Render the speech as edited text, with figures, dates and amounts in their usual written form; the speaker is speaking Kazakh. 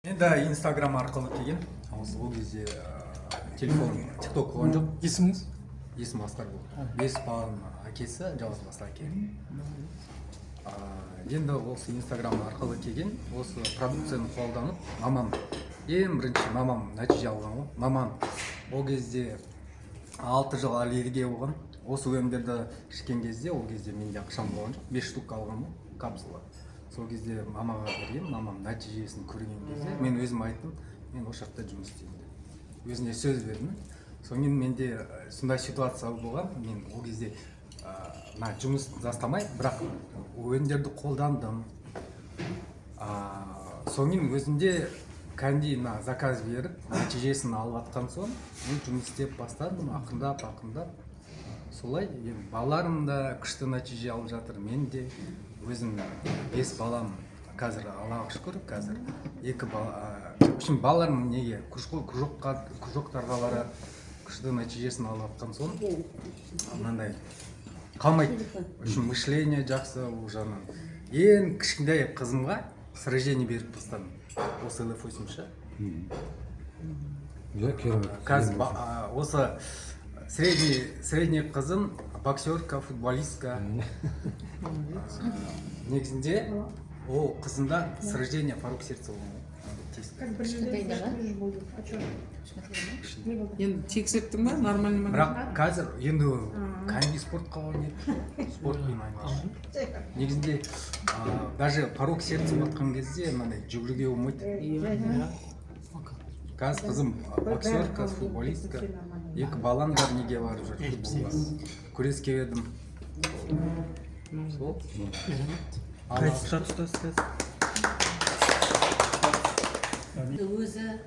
Енді Инстаграм арқылы келген. Ол кезде телефон, тикток болған жоқ. Есіміңіз? Есім Асқар болды. 5 баланың әкесі, жалғызбасты әке. Енді осы Инстаграм арқылы келген, осы продукцияны қолданып, мамам, ең бірінші мамам нәтиже алған ғой. Мамам ол кезде 6 жыл аллергия болған. Осы өнімдерді ішкен кезде, ол кезде менде ақшам болған жоқ. 5 штук алған ғой, капсула. Сол кезде мамаға берген, мамам нәтижесін көрген кезде мен өзім айттым, мен осы жақта жұмыс істеймін деп. Өзіне сөз бердім. Соңын менде сондай ситуация болған, мен ол кезде жұмыс жастамай, бірақ өнімдерді қолдандым. Соңын өзімде кәдімгідей заказ беріп, нәтижесін алып атқан соң, мен жұмыс істеп бастадым, ақырындап. Солай, балаларым да күшті нәтиже алып жатыр, мен де өзім 5 балам қазір Аллаға шүкір, қазір 2 бала, үшін балаларым неге кружоктарға барады, күшті нәтижесін алып атқан соң, мынандай қалмайды. Үшін мышление жақсы, ол жағынан. Ең кішкентай қызымға сражение беріп тастадым. Осы ЛФ8 қазір осы средний қызым боксерка, футболистка. Негізінде ол қызында сражение порог сердца Енді тексерттің ба? Нормально ма? бірақ қазір енді кәдімгі спортқа ойнайды, спортпен айналысады. Негізінде даже порог сердца батқан кезде мынандай жүгіруге болмайды. Қазір қызым боксерка, футболистка, 2 балам бар, неге барып жүр футболға. Күреске бердім. Сол. Қайсы статуста сіз? өзі